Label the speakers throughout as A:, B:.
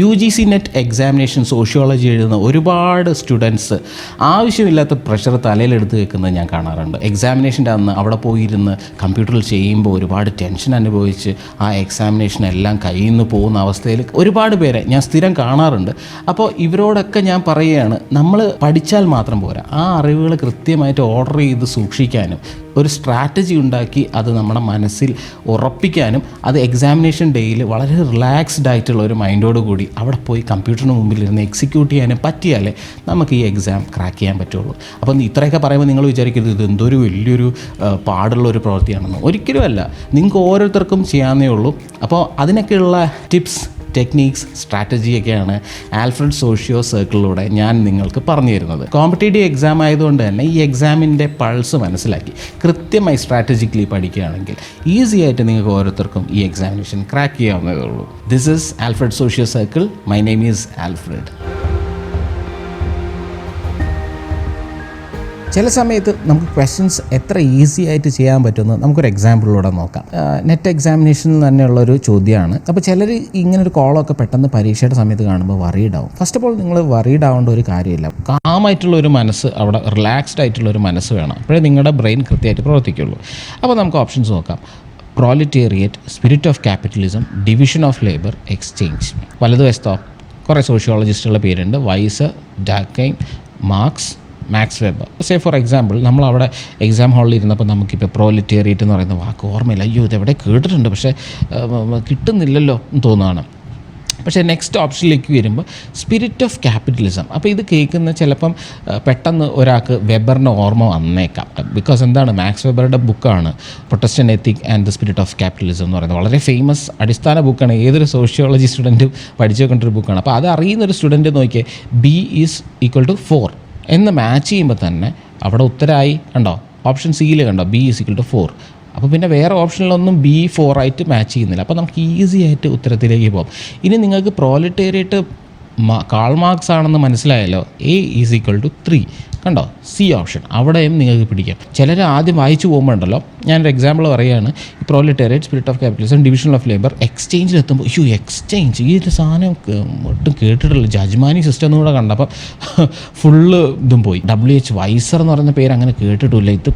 A: UGC NET examination sociology എഴുതുന്ന ഒരുപാട് students ആവശ്യമില്ലാത്ത പ്രഷർ തലയിലെടുത്ത് വെക്കുന്നത് ഞാൻ കാണാറുണ്ട്. എക്സാമിനേഷൻ്റെ അന്ന് അവിടെ പോയിരുന്ന് കമ്പ്യൂട്ടറിൽ ചെയ്യുമ്പോൾ ഒരുപാട് ടെൻഷൻ അനുഭവിച്ച് ആ എക്സാമിനേഷൻ എല്ലാം കയ്യിൽ നിന്ന് പോകുന്ന അവസ്ഥയിൽ ഒരുപാട് പേരെ ഞാൻ സ്ഥിരം കാണാറുണ്ട്. അപ്പോൾ ഇവരോടൊക്കെ ഞാൻ പറയുകയാണ്, നമ്മൾ പഠിച്ചാൽ മാത്രം പോരാ, ആ അറിവുകൾ കൃത്യമായിട്ട് ഓർഡർ ചെയ്ത് സൂക്ഷിക്കാനും ഒരു സ്ട്രാറ്റജി ഉണ്ടാക്കി അത് നമ്മുടെ മനസ്സിൽ ഉറപ്പിക്കാനും അത് എക്സാമിനേഷൻ ഡേയിൽ വളരെ റിലാക്സ്ഡ് ആയിട്ടുള്ള ഒരു മൈൻഡോട് കൂടി അവിടെ പോയി കമ്പ്യൂട്ടറിന് മുമ്പിൽ ഇരുന്ന് എക്സിക്യൂട്ട് ചെയ്യാനും പറ്റിയാലേ നമുക്ക് ഈ എക്സാം ക്രാക്ക് ചെയ്യാൻ പറ്റുള്ളൂ. അപ്പം ഇത്രയൊക്കെ പറയുമ്പോൾ നിങ്ങൾ വിചാരിക്കരുത് ഇത് എന്തൊരു വലിയൊരു പാടുള്ള ഒരു പ്രവൃത്തിയാണെന്ന്. ഒരിക്കലുമല്ല, നിങ്ങൾക്ക് ഓരോരുത്തർക്കും ചെയ്യാവുന്നേ ഉള്ളൂ. അപ്പോൾ അതിനൊക്കെയുള്ള ടിപ്സ്, ടെക്നീക്സ്, സ്ട്രാറ്റജിയൊക്കെയാണ് ആൽഫ്രഡ് സോഷ്യോ സർക്കിളിലൂടെ ഞാൻ നിങ്ങൾക്ക് പറഞ്ഞു തരുന്നത്. കോമ്പറ്റേറ്റീവ് എക്സാം ആയതുകൊണ്ട് തന്നെ ഈ എക്സാമിൻ്റെ പൾസ് മനസ്സിലാക്കി കൃത്യമായി സ്ട്രാറ്റജിക്കലി പഠിക്കുകയാണെങ്കിൽ ഈസി ആയിട്ട് നിങ്ങൾക്ക് ഓരോരുത്തർക്കും ഈ എക്സാമിനേഷൻ ക്രാക്ക് ചെയ്യാവുന്നതേ ഉള്ളൂ. This is Alfred socio circle. My name is Alfred. ചില സമയത്ത് നമുക്ക് ക്വസ്റ്റ്യൻസ് എത്ര ഈസി ആയിട്ട് ചെയ്യാൻ പറ്റുമെന്ന് നമുക്കൊരു എക്സാമ്പിളിലൂടെ നോക്കാം. നെറ്റ് എക്സാമിനേഷനിൽ തന്നെയുള്ളൊരു ചോദ്യമാണ്. അപ്പോൾ ചിലർ ഇങ്ങനൊരു കോളൊക്കെ പെട്ടെന്ന് പരീക്ഷയുടെ സമയത്ത് കാണുമ്പോൾ വറീഡ് ആവും. ഫസ്റ്റ് ഓഫ് ഓൾ നിങ്ങൾ വറീഡ് ആവേണ്ട ഒരു കാര്യമില്ല. കാമായിട്ടുള്ളൊരു മനസ്സ്, അവിടെ റിലാക്സ്ഡ് ആയിട്ടുള്ളൊരു മനസ്സ് വേണം. അപ്പോഴേ നിങ്ങളുടെ ബ്രെയിൻ കൃത്യമായിട്ട് പ്രവർത്തിക്കുള്ളൂ. അപ്പോൾ നമുക്ക് ഓപ്ഷൻസ് നോക്കാം. Proletariat, spirit of capitalism, division of labour, exchange. വലതുവശത്തോ കുറേ സോഷ്യോളജിസ്റ്റുകളുടെ പേരുണ്ട്. വൈസ്, Durkheim, Marx, Max Weber. For example, നമ്മളവിടെ എക്സാം ഹാളിൽ ഇരുന്നപ്പോൾ നമുക്കിപ്പോൾ പ്രോലിറ്റേറിയറ്റ് എന്ന് പറയുന്ന വാക്ക് ഓർമ്മയില്ല. അയ്യോ, ഇതെവിടെ കേട്ടിട്ടുണ്ട്, പക്ഷേ കിട്ടുന്നില്ലല്ലോ എന്ന് തോന്നുകയാണ്. പക്ഷേ നെക്സ്റ്റ് ഓപ്ഷനിലേക്ക് വരുമ്പോൾ സ്പിരിറ്റ് ഓഫ് ക്യാപിറ്റലിസം. അപ്പോൾ ഇത് കേൾക്കുന്ന ചിലപ്പം പെട്ടെന്ന് ഒരാൾക്ക് വെബറിൻ്റെ ഓർമ്മ വന്നേക്കാം. ബിക്കോസ് എന്താണ്, മാക്സ് വെബറുടെ ബുക്കാണ് Protestant ethic and the spirit of capitalism എന്ന് പറയുന്നത്. വളരെ ഫേമസ് അടിസ്ഥാന ബുക്കാണ്. ഏതൊരു സോഷ്യോളജി സ്റ്റുഡൻറ്റും പഠിച്ചു വെക്കേണ്ട ഒരു ബുക്കാണ്. അപ്പോൾ അത് അറിയുന്നൊരു സ്റ്റുഡൻറ്റ് നോക്കിയേ, B = 4 എന്ന് മാച്ച് ചെയ്യുമ്പോൾ തന്നെ അവിടെ ഉത്തരമായി. കണ്ടോ, ഓപ്ഷൻ സിയിൽ കണ്ടോ, B = 4. അപ്പോൾ പിന്നെ വേറെ ഓപ്ഷനിലൊന്നും B4 ആയിട്ട് മാച്ച് ചെയ്യുന്നില്ല. അപ്പോൾ നമുക്ക് ഈസി ആയിട്ട് ഉത്തരത്തിലേക്ക് പോകാം. ഇനി നിങ്ങൾക്ക് പ്രോലിറ്റേറിയറ്റ് കാൾ മാർക്സ് ആണെന്ന് മനസ്സിലായല്ലോ. A = 3. കണ്ടോ, സി ഓപ്ഷൻ അവിടെയും നിങ്ങൾക്ക് പിടിക്കാം. ചിലർ ആദ്യം വായിച്ചു പോകുമ്പോൾ ഉണ്ടല്ലോ, ഞാനൊരു എക്സാമ്പിൾ പറയുകയാണ്. Proletariat, spirit of capitalism, division of labour, എക്സ്ചേഞ്ചിലെത്തുമ്പോൾ എക്സ്ചേഞ്ച് ഈ ഒരു സാധനം ഒട്ടും കേട്ടിട്ടില്ല, ജജ്മാനി സിസ്റ്റം ഒന്നും കൂടെ കണ്ടപ്പോൾ ഫുള്ള് ഇതും പോയി. WH വൈസർ എന്ന് പറയുന്ന പേര് അങ്ങനെ കേട്ടിട്ടില്ല. ഇത്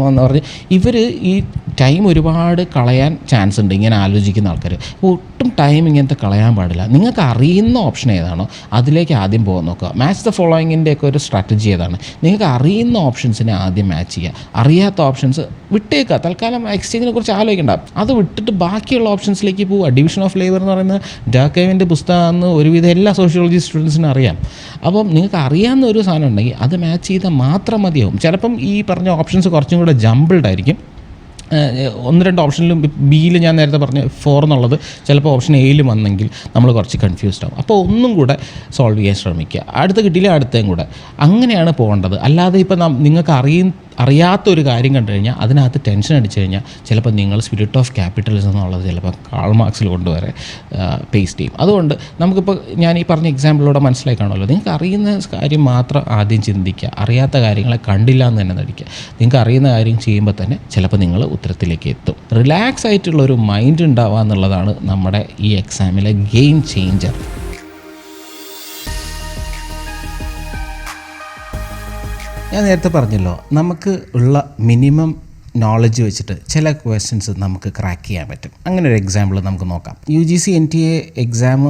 A: എന്ന് പറഞ്ഞ് ഇവർ ഈ ടൈം ഒരുപാട് കളയാൻ ചാൻസ് ഉണ്ട് ഇങ്ങനെ ആലോചിക്കുന്ന ആൾക്കാർ. ഒട്ടും ടൈം ഇങ്ങനത്തെ കളയാൻ പാടില്ല. നിങ്ങൾക്ക് അറിയുന്ന ഓപ്ഷൻ ഏതാണോ അതിലേക്ക് ആദ്യം പോകാൻ നോക്കുക. മാച്ച് ദ ഫോളോയിങ്ങിൻ്റെയൊക്കെ ഒരു സ്ട്രാറ്റജി ഏതാണ്, നിങ്ങൾക്ക് അറിയുന്ന ഓപ്ഷൻസിനെ ആദ്യം മാച്ച് ചെയ്യുക. അറിയാത്ത ഓപ്ഷൻസ് വിട്ടേക്കുക. തൽക്കാലം എക്സ്ചേഞ്ചിനെ കുറിച്ച് ആലോചിക്കേണ്ട, അത് വിട്ടിട്ട് ബാക്കിയുള്ള ഓപ്ഷൻസിലേക്ക് പോവുക. ഡിവിഷൻ ഓഫ് ലേബർ എന്ന് പറയുന്ന ഡാക്കൈവിൻ്റെ പുസ്തകമെന്ന് ഒരുവിധം എല്ലാ സോഷ്യോളജി സ്റ്റുഡൻസിനും അറിയാം. അപ്പം നിങ്ങൾക്ക് അറിയാവുന്ന ഒരു സാധനം ഉണ്ടെങ്കിൽ അത് മാച്ച് ചെയ്താൽ മാത്രം മതിയാവും. ചിലപ്പം ഈ പറഞ്ഞ ഓപ്ഷൻസ് കുറച്ചും കൂടെ ജംബിൾഡ് ആയിരിക്കും. 1-2 ഓപ്ഷനിലും ബിയിൽ ഞാൻ നേരത്തെ പറഞ്ഞ 4 എന്നുള്ളത് ചിലപ്പോൾ ഓപ്ഷൻ എയിലും വന്നെങ്കിൽ നമ്മൾ കുറച്ച് കൺഫ്യൂസ്ഡ് ആവും. അപ്പോൾ ഒന്നും കൂടെ സോൾവ് ചെയ്യാൻ ശ്രമിക്കുക. അടുത്ത് കിട്ടിയില്ല അടുത്തേയും കൂടെ, അങ്ങനെയാണ് പോകേണ്ടത്. അല്ലാതെ ഇപ്പം നിങ്ങൾക്ക് അറിയാത്തൊരു കാര്യം കണ്ടു കഴിഞ്ഞാൽ അതിനകത്ത് ടെൻഷൻ അടിച്ചു കഴിഞ്ഞാൽ ചിലപ്പോൾ നിങ്ങൾ സ്പിരിറ്റ് ഓഫ് ക്യാപിറ്റലിസം എന്നുള്ളത് ചിലപ്പോൾ കാൾ മാർക്സിൽ കൊണ്ടുവരെ പേസ്റ്റ് ചെയ്യും. അതുകൊണ്ട് നമുക്കിപ്പോൾ ഞാൻ ഈ പറഞ്ഞ എക്സാമ്പിളിലൂടെ മനസ്സിലായി കാണുമല്ലോ, നിങ്ങൾക്ക് അറിയുന്ന കാര്യം മാത്രം ആദ്യം ചിന്തിക്കുക. അറിയാത്ത കാര്യങ്ങളെ കണ്ടില്ല എന്ന് തന്നെ നടിക്കുക. നിങ്ങൾക്ക് അറിയുന്ന കാര്യം ചെയ്യുമ്പോൾ തന്നെ ചിലപ്പോൾ നിങ്ങൾ ഉത്തരത്തിലേക്ക് എത്തും. റിലാക്സ് ആയിട്ടുള്ളൊരു മൈൻഡ് ഉണ്ടാവുക എന്നുള്ളതാണ് നമ്മുടെ ഈ എക്സാമിലെ ഗെയിം ചേഞ്ചർ. ഞാൻ നേരത്തെ പറഞ്ഞല്ലോ, നമുക്ക് ഉള്ള മിനിമം നോളജ് വെച്ചിട്ട് ചില ക്വസ്റ്റ്യൻസ് നമുക്ക് ക്രാക്ക് ചെയ്യാൻ പറ്റും. അങ്ങനെ ഒരു എക്സാമ്പിൾ നമുക്ക് നോക്കാം. UGC NTA എക്സാം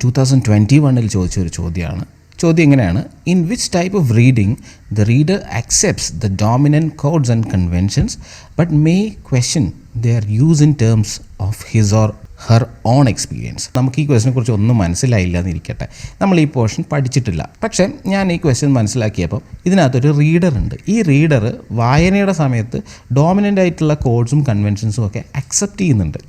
A: 2021 ചോദിച്ചൊരു ചോദ്യമാണ്. ചോദ്യം ഇങ്ങനെയാണ്: in which type of reading the reader accepts the dominant codes and conventions but may question their use in terms of his or her own experience. നമുക്ക് ഈ ക്വസ്റ്റിനെ കുറിച്ച് ഒന്നും മനസ്സിലായില്ല എന്നിരിക്കട്ടെ, നമ്മൾ ഈ പോർഷൻ പഠിച്ചിട്ടില്ല. പക്ഷേ ഞാൻ ഈ ക്വസ്റ്റ്യൻ മനസ്സിലാക്കിയപ്പോൾ ഇതിനകത്തൊരു റീഡർ ഉണ്ട്. ഈ റീഡർ വായനയുടെ സമയത്ത് ഡോമിനൻ്റ് ആയിട്ടുള്ള കോഡ്സും കൺവെൻഷൻസും ഒക്കെ അക്സെപ്റ്റ് ചെയ്യുന്നുണ്ട്.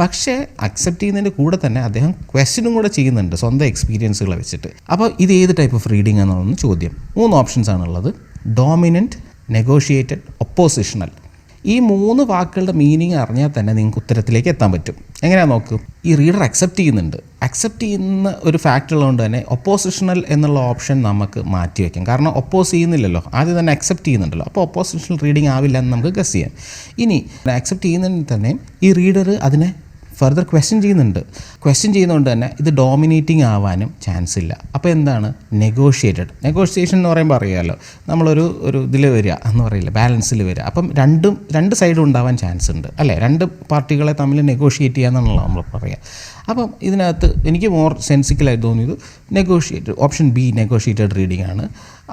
A: പക്ഷേ അക്സെപ്റ്റ് ചെയ്യുന്നതിൻ്റെ കൂടെ തന്നെ അദ്ദേഹം ക്വസ്റ്റ്യനും കൂടെ ചെയ്യുന്നുണ്ട് സ്വന്തം എക്സ്പീരിയൻസുകളെ വെച്ചിട്ട്. അപ്പോൾ ഇത് ഏത് ടൈപ്പ് ഓഫ് റീഡിംഗ് എന്നാണെന്ന് ചോദ്യം. 3 ഓപ്ഷൻസ് ആണുള്ളത്: ഡോമിനൻറ്റ്, നെഗോഷിയേറ്റഡ്, ഒപ്പോസിഷണൽ. ഈ 3 വാക്കുകളുടെ മീനിങ് അറിഞ്ഞാൽ തന്നെ നിങ്ങൾക്ക് ഉത്തരത്തിലേക്ക് എത്താൻ പറ്റും. എങ്ങനെയാണെന്ന് നോക്കൂ. ഈ റീഡർ അക്സെപ്റ്റ് ചെയ്യുന്നുണ്ട്. അക്സെപ്റ്റ് ചെയ്യുന്ന ഒരു ഫാക്റ്റ് ഉള്ളതുകൊണ്ട് തന്നെ ഒപ്പോസിഷണൽ എന്നുള്ള ഓപ്ഷൻ നമുക്ക് മാറ്റി വയ്ക്കാം. കാരണം ഒപ്പോസ് ചെയ്യുന്നില്ലല്ലോ, ആദ്യം തന്നെ അക്സെപ്റ്റ് ചെയ്യുന്നുണ്ടല്ലോ. അപ്പോൾ ഒപ്പോസിഷണൽ റീഡിംഗ് ആവില്ല എന്ന് നമുക്ക് ഗസ് ചെയ്യാം. ഇനി അക്സെപ്റ്റ് ചെയ്യുന്നതിന് തന്നെ ഈ റീഡർ അതിനെ ഫർദർ ക്വസ്റ്റ്യൻ ചെയ്യുന്നതുകൊണ്ട് തന്നെ ഇത് ഡോമിനേറ്റിംഗ് ആവാനും ചാൻസ് ഇല്ല. അപ്പോൾ എന്താണ് നെഗോഷിയേഷൻ എന്ന് പറയുമ്പോൾ അറിയാമല്ലോ, നമ്മളൊരു ഇതിൽ വരിക എന്ന് പറയില്ല, ബാലൻസിൽ വരിക. അപ്പം രണ്ട് സൈഡും ഉണ്ടാവാൻ ചാൻസ് ഉണ്ട് അല്ലേ, രണ്ട് പാർട്ടികളെ തമ്മിൽ നെഗോഷിയേറ്റ് ചെയ്യാന്നുള്ളത് നമ്മൾ പറയാം. അപ്പം ഇതിനകത്ത് എനിക്ക് മോർ സെൻസിക്കലായിട്ട് തോന്നിയത് ഓപ്ഷൻ ബി നെഗോഷിയേറ്റഡ് റീഡിംഗ് ആണ്.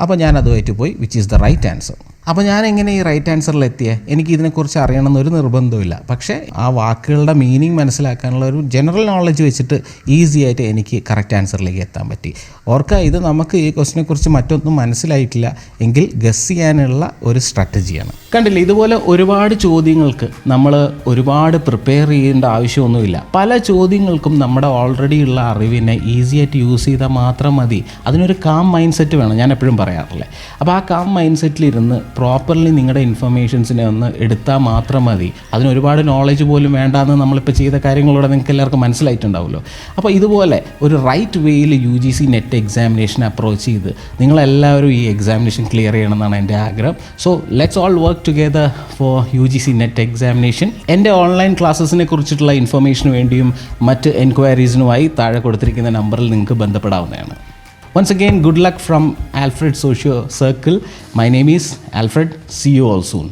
A: അപ്പോൾ ഞാൻ അതുമായിട്ട് പോയി, which is the right answer. അപ്പോൾ ഞാൻ എങ്ങനെ ഈ റൈറ്റ് ആൻസറിലെത്തിയേ? എനിക്ക് ഇതിനെക്കുറിച്ച് അറിയണമെന്നൊരു നിർബന്ധമില്ല, പക്ഷേ ആ വാക്കുകളുടെ മീനിങ് മനസ്സിലാക്കാനുള്ള ഒരു ജനറൽ നോളജ് വെച്ചിട്ട് ഈസി ആയിട്ട് എനിക്ക് കറക്റ്റ് ആൻസറിലേക്ക് എത്താൻ പറ്റി. ഓർക്കുക, ഇത് നമുക്ക് ഈ ക്വസ്റ്റിനെക്കുറിച്ച് മറ്റൊന്നും മനസ്സിലായിട്ടില്ല എങ്കിൽ ഗസ് ചെയ്യാനുള്ള ഒരു സ്ട്രാറ്റജിയാണ്. കണ്ടില്ലേ, ഇതുപോലെ ഒരുപാട് ചോദ്യങ്ങൾക്ക് നമ്മൾ ഒരുപാട് പ്രിപ്പയർ ചെയ്യേണ്ട ആവശ്യമൊന്നുമില്ല. പല ചോദ്യങ്ങൾക്കും നമ്മുടെ ഓൾറെഡി ഉള്ള അറിവിനെ ഈസി ആയിട്ട് യൂസ് ചെയ്താൽ മാത്രം മതി. അതിനൊരു കാം മൈൻഡ് സെറ്റ് വേണം, ഞാൻ എപ്പോഴും പറയാറില്ലേ. അപ്പോൾ ആ കാം മൈൻഡ് സെറ്റിലിരുന്ന് പ്രോപ്പർലി നിങ്ങളുടെ ഇൻഫർമേഷൻസിനെ ഒന്ന് എടുത്താൽ മാത്രം മതി. അതിനൊരുപാട് നോളജ് പോലും വേണ്ടാന്ന് നമ്മളിപ്പോൾ ചെയ്ത കാര്യങ്ങളോടെ നിങ്ങൾക്ക് എല്ലാവർക്കും മനസ്സിലായിട്ടുണ്ടാവുമല്ലോ. അപ്പോൾ ഇതുപോലെ ഒരു റൈറ്റ് വേയിൽ UGC നെറ്റ് എക്സാമിനേഷൻ അപ്രോച്ച് ചെയ്ത് നിങ്ങളെല്ലാവരും ഈ എക്സാമിനേഷൻ ക്ലിയർ ചെയ്യണമെന്നാണ് എൻ്റെ ആഗ്രഹം. So let's all work together four UGC net examination. എൻ്റെ ഓൺലൈൻ ക്ലാസ്സസിനെ കുറിച്ചിട്ടുള്ള ഇൻഫർമേഷന് വേണ്ടിയും മറ്റ് എൻക്വയറീസിനുമായി താഴെ കൊടുത്തിരിക്കുന്ന നമ്പറിൽ നിങ്ങൾക്ക് ബന്ധപ്പെടാവുന്നതാണ്. Once again, good luck from Alfred Socio Circle. My name is Alfred. See you all soon.